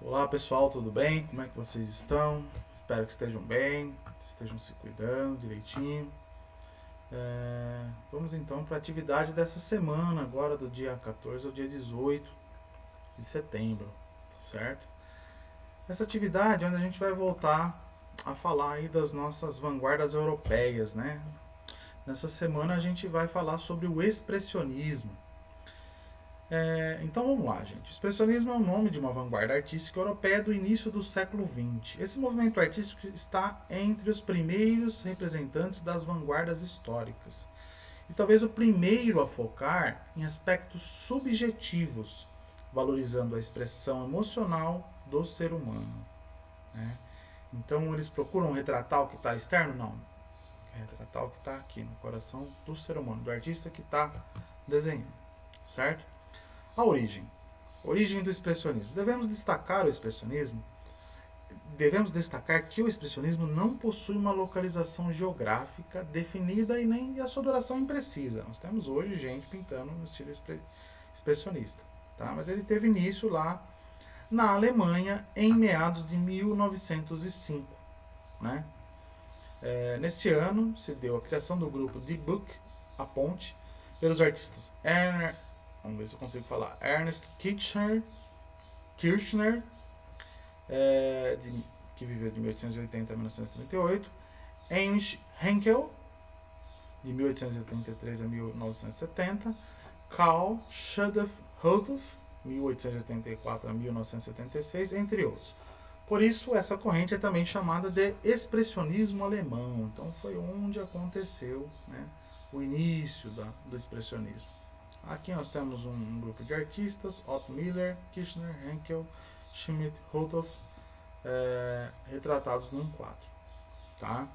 Olá pessoal, tudo bem? Como é que vocês estão? Espero que estejam bem, estejam se cuidando direitinho. Vamos então para a atividade dessa semana, agora do dia 14 ao dia 18 de setembro, certo? Essa atividade é onde a gente vai voltar a falar aí das nossas vanguardas europeias, né? Nessa semana a gente vai falar sobre o expressionismo. Então vamos lá, gente. O expressionismo é o nome de uma vanguarda artística europeia do início do século XX. Esse movimento artístico está entre os primeiros representantes das vanguardas históricas. E talvez o primeiro a focar em aspectos subjetivos, valorizando a expressão emocional do ser humano. Né? Então eles procuram retratar o que está externo? Não. Retratar o que está aqui no coração do ser humano, do artista que está desenhando. Certo? A origem. Origem do expressionismo. Devemos destacar que o expressionismo não possui uma localização geográfica definida e nem a sua duração imprecisa. Nós temos hoje gente pintando no estilo expressionista, tá? Mas ele teve início lá na Alemanha em meados de 1905, né? Neste ano se deu a criação do grupo Die Book, a Ponte, pelos artistas vamos ver se eu consigo falar, Ernst Kirchner, que viveu de 1880 a 1938, Heinrich Henkel, de 1883 a 1970, Karl Schaff-Holdhoff, 1884 a 1976, entre outros. Por isso, essa corrente é também chamada de expressionismo alemão. Então, foi onde aconteceu, né, o início do expressionismo. Aqui nós temos um grupo de artistas: Otto Miller, Kirchner, Henkel, Schmidt, Holdhoff, retratados num quadro. Tá?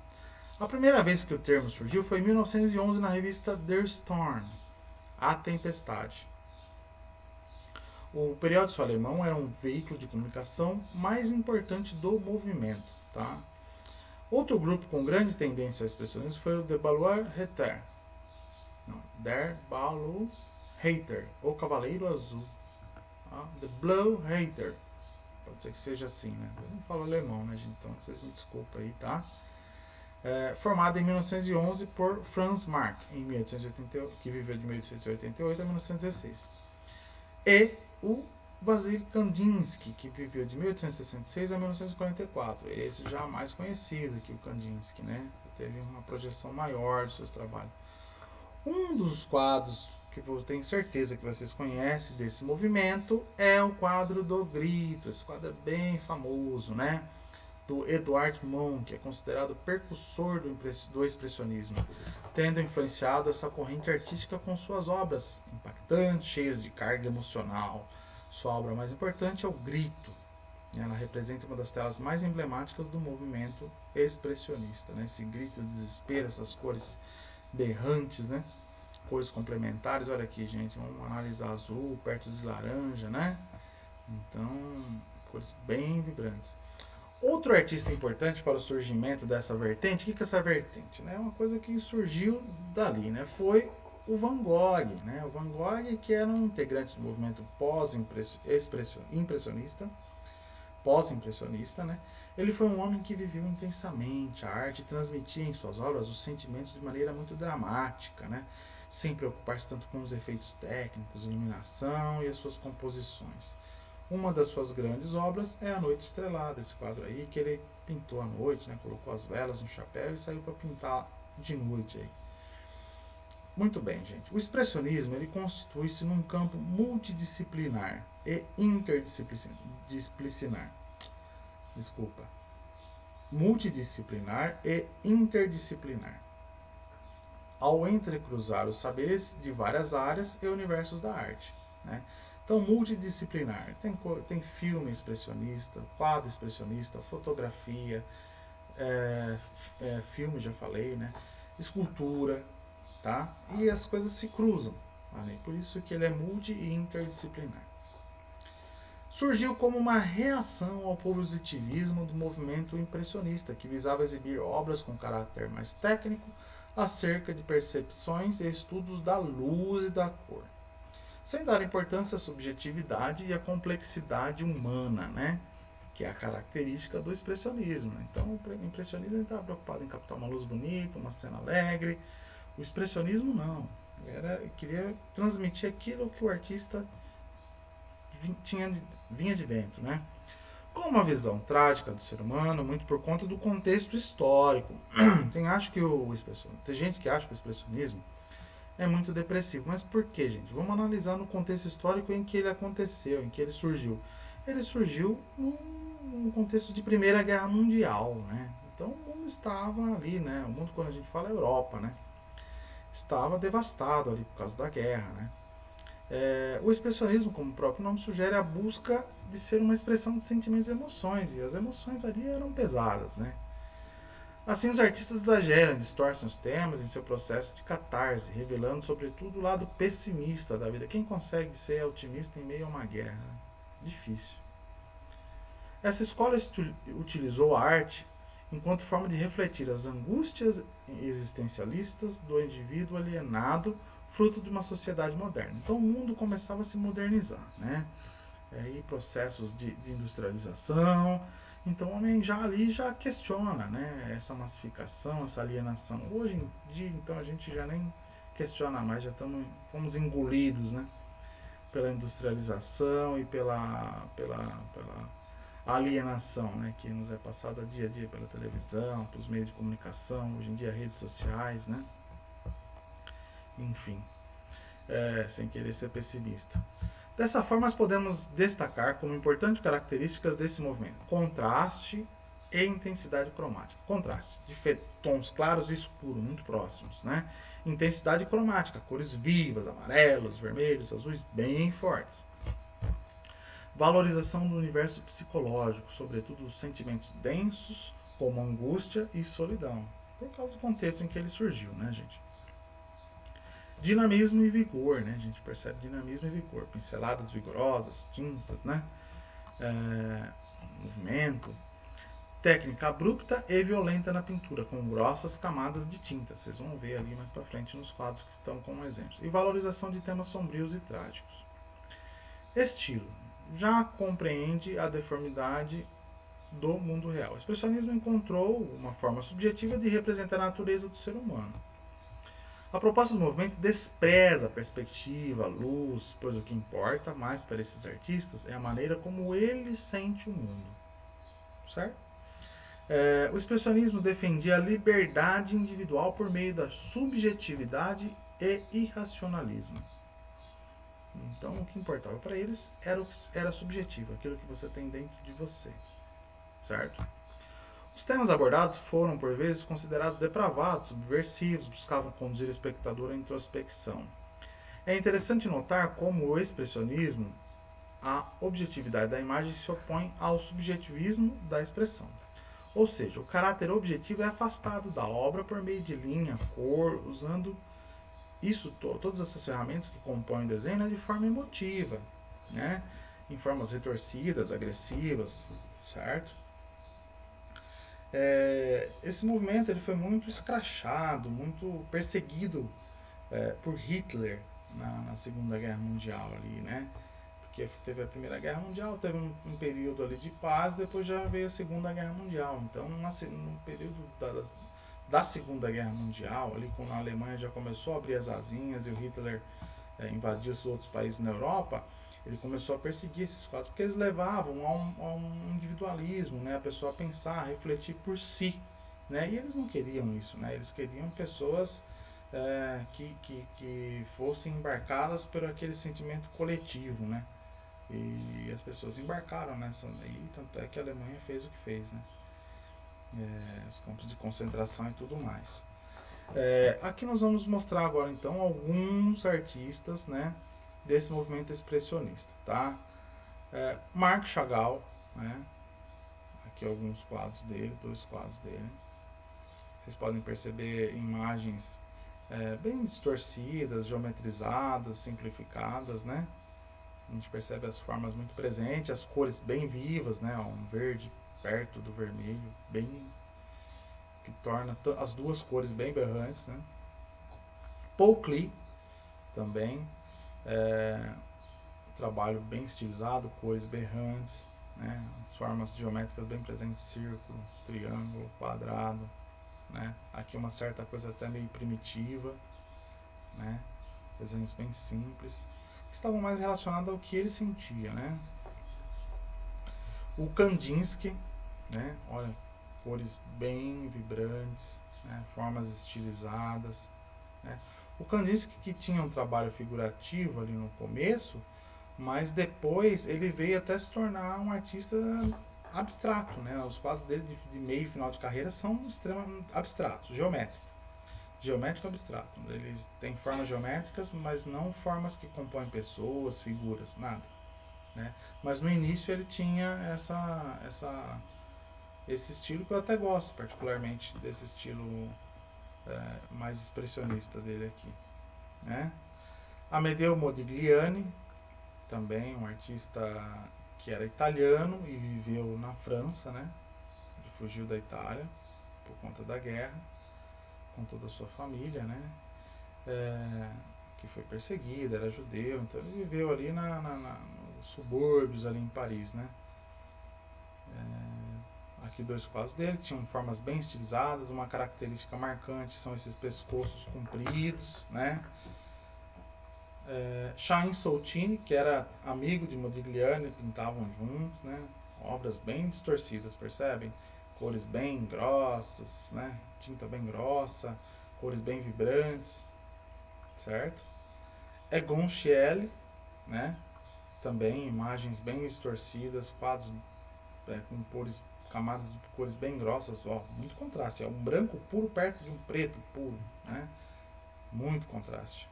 A primeira vez que o termo surgiu foi em 1911 na revista Der Storm, A Tempestade. O periódico alemão era um veículo de comunicação mais importante do movimento. Tá? Outro grupo com grande tendência ao expressionismo foi o Der Balluer-Reiter. Der Balluer-Reiter, o Cavaleiro Azul. Tá? The Blue Hater. Pode ser que seja assim, né? Eu não falo alemão, né, gente? Então vocês me desculpem aí, tá? Formado em 1911 por Franz Marc, que viveu de 1888 a 1916. E o Wasyl Kandinsky, que viveu de 1866 a 1944. Esse já mais conhecido que o Kandinsky, né? Teve uma projeção maior dos seus trabalhos. Um dos quadros que eu tenho certeza que vocês conhecem desse movimento é o quadro do Grito. Esse quadro é bem famoso, né? Do Edward Munch, que é considerado o precursor do expressionismo, tendo influenciado essa corrente artística com suas obras impactantes, cheias de carga emocional. Sua obra mais importante é o Grito. Ela representa uma das telas mais emblemáticas do movimento expressionista, né? Esse grito de desespero, essas cores berrantes, né? Cores complementares, olha aqui, gente, vamos analisar azul perto de laranja, né? Então, cores bem vibrantes. Outro artista importante para o surgimento dessa vertente, o que é essa vertente? É uma coisa que surgiu dali, né? Foi o Van Gogh, né? O Van Gogh, que era um integrante do movimento pós-impressionista, né? Ele foi um homem que viveu intensamente a arte e transmitia em suas obras os sentimentos de maneira muito dramática, né? Sem preocupar-se tanto com os efeitos técnicos, iluminação e as suas composições. Uma das suas grandes obras é A Noite Estrelada, esse quadro aí, que ele pintou à noite, né? Colocou as velas no chapéu e saiu para pintar de noite aí. Muito bem, gente. O expressionismo ele constitui-se num campo multidisciplinar e interdisciplinar. Multidisciplinar e interdisciplinar. Ao entrecruzar os saberes de várias áreas e universos da arte, né? Então, multidisciplinar. Tem filme expressionista, quadro expressionista, fotografia, filme, já falei, né? Escultura, tá? E as coisas se cruzam. Né? Por isso que ele é multi e interdisciplinar. Surgiu como uma reação ao positivismo do movimento impressionista, que visava exibir obras com caráter mais técnico acerca de percepções e estudos da luz e da cor, sem dar importância à subjetividade e à complexidade humana, né? que é a característica do expressionismo. Então, o impressionismo estava preocupado em captar uma luz bonita, uma cena alegre. O expressionismo não. Queria transmitir aquilo que o artista vinha de dentro, né? Com uma visão trágica do ser humano, muito por conta do contexto histórico. Tem gente que acha que o expressionismo é muito depressivo. Mas por quê, gente? Vamos analisar no contexto histórico em que ele aconteceu, em que ele surgiu. Ele surgiu num contexto de Primeira Guerra Mundial, né? Então o mundo estava ali, né? O mundo, quando a gente fala, é Europa, né? Estava devastado ali por causa da guerra, né? O expressionismo, como o próprio nome sugere, é a busca de ser uma expressão de sentimentos e emoções. E as emoções ali eram pesadas, né? Assim, os artistas exageram, distorcem os temas em seu processo de catarse, revelando sobretudo o lado pessimista da vida. Quem consegue ser otimista em meio a uma guerra? Difícil. Essa escola utilizou a arte enquanto forma de refletir as angústias existencialistas do indivíduo alienado, fruto de uma sociedade moderna. Então o mundo começava a se modernizar, né? Aí processos de industrialização. Então o homem já questiona, né, essa massificação, essa alienação. Hoje em dia, então, a gente já nem questiona mais, fomos engolidos, né, pela industrialização e pela alienação, né, que nos é passada dia a dia pela televisão, pelos meios de comunicação, hoje em dia redes sociais, né, enfim, sem querer ser pessimista. Dessa forma, nós podemos destacar como importantes características desse movimento contraste e intensidade cromática. Contraste de tons claros e escuros, muito próximos, né? Intensidade cromática, cores vivas, amarelos, vermelhos, azuis, bem fortes. Valorização do universo psicológico, sobretudo os sentimentos densos, como angústia e solidão, por causa do contexto em que ele surgiu, né, gente? Dinamismo e vigor, né? A gente percebe dinamismo e vigor, pinceladas vigorosas, tintas, né? Movimento. Técnica abrupta e violenta na pintura, com grossas camadas de tinta. Vocês vão ver ali mais para frente nos quadros que estão como exemplos. E valorização de temas sombrios e trágicos. Estilo. Já compreende a deformidade do mundo real. O expressionismo encontrou uma forma subjetiva de representar a natureza do ser humano. A proposta do movimento despreza a perspectiva, a luz, pois o que importa mais para esses artistas é a maneira como ele sente o mundo. Certo? O expressionismo defendia a liberdade individual por meio da subjetividade e irracionalismo. Então, o que importava para eles era subjetivo, aquilo que você tem dentro de você. Certo? Os temas abordados foram, por vezes, considerados depravados, subversivos, buscavam conduzir o espectador à introspecção. É interessante notar como o expressionismo, a objetividade da imagem, se opõe ao subjetivismo da expressão. Ou seja, o caráter objetivo é afastado da obra por meio de linha, cor, usando todas essas ferramentas que compõem o desenho de forma emotiva, né? Em formas retorcidas, agressivas, certo? Esse movimento ele foi muito escrachado, muito perseguido por Hitler na Segunda Guerra Mundial ali, né? Porque teve a Primeira Guerra Mundial, teve um período ali de paz, depois já veio a Segunda Guerra Mundial. Então, no período da Segunda Guerra Mundial, ali quando a Alemanha já começou a abrir as asinhas e o Hitler invadiu os outros países na Europa, ele começou a perseguir esses quadros, porque eles levavam a um individualismo, né? A pessoa a pensar, a refletir por si, né? E eles não queriam isso, né? Eles queriam pessoas que fossem embarcadas por aquele sentimento coletivo, né? E as pessoas embarcaram nessa daí, tanto é que a Alemanha fez o que fez, né? Os campos de concentração e tudo mais. Aqui nós vamos mostrar agora então alguns artistas, né, desse movimento expressionista, tá? Marc Chagall, né? Aqui alguns quadros dele, 2 quadros dele. Vocês podem perceber imagens bem distorcidas, geometrizadas, simplificadas, né? A gente percebe as formas muito presentes, as cores bem vivas, né? Um verde perto do vermelho, bem que torna as duas cores bem berrantes, né? Paul Klee também, trabalho bem estilizado, cores berrantes, né? As formas geométricas bem presentes, círculo, triângulo, quadrado, né? Aqui uma certa coisa até meio primitiva, né? Desenhos bem simples, que estavam mais relacionados ao que ele sentia, né? O Kandinsky, né? Olha, cores bem vibrantes, né? Formas estilizadas, né? O Kandinsky, que tinha um trabalho figurativo ali no começo, mas depois ele veio até se tornar um artista abstrato, né? Os quadros dele de meio e final de carreira são extremamente abstratos, geométrico abstrato. Eles têm formas geométricas, mas não formas que compõem pessoas, figuras, nada, né? Mas no início ele tinha esse estilo que eu até gosto particularmente desse estilo mais expressionista dele aqui, né? Amedeo Modigliani, também um artista que era italiano e viveu na França, né? Ele fugiu da Itália por conta da guerra, com toda a sua família, né? Que foi perseguida, era judeu, então ele viveu ali nos subúrbios ali em Paris, né? Aqui dois quadros dele que tinham formas bem estilizadas, uma característica marcante são esses pescoços compridos, né? Chaim Soutine, que era amigo de Modigliani, pintavam juntos, né? Obras bem distorcidas, percebem? Cores bem grossas, né? Tinta bem grossa, cores bem vibrantes, certo? Egon Schiele, né? Também imagens bem distorcidas, quadros com cores, camadas de cores bem grossas, ó, muito contraste. É um branco puro perto de um preto puro, né? Muito contraste.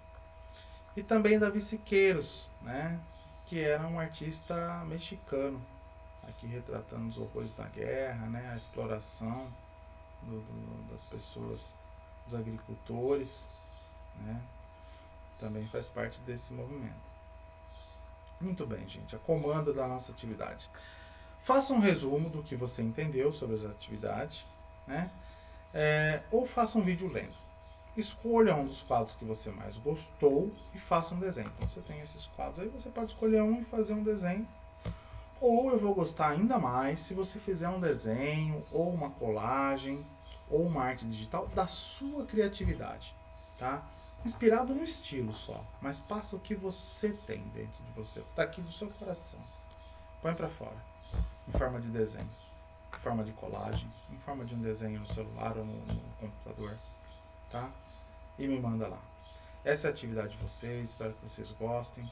E também Davi Siqueiros, né? Que era um artista mexicano, aqui retratando os horrores da guerra, né? A exploração das pessoas, dos agricultores, né? Também faz parte desse movimento. Muito bem, gente. A comanda da nossa atividade. Faça um resumo do que você entendeu sobre as atividades, né? Ou faça um vídeo lendo. Escolha um dos quadros que você mais gostou e faça um desenho. Então você tem esses quadros aí, você pode escolher um e fazer um desenho. Ou eu vou gostar ainda mais se você fizer um desenho, ou uma colagem, ou uma arte digital da sua criatividade, tá? Inspirado no estilo só, mas passa o que você tem dentro de você, tá aqui do seu coração. Põe para fora, em forma de desenho, em forma de colagem, em forma de um desenho no celular ou no computador, tá? E me manda lá. Essa é a atividade de vocês, espero que vocês gostem.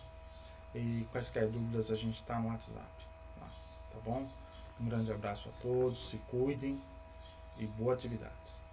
E quaisquer dúvidas a gente tá no WhatsApp, tá bom? Um grande abraço a todos, se cuidem e boas atividades.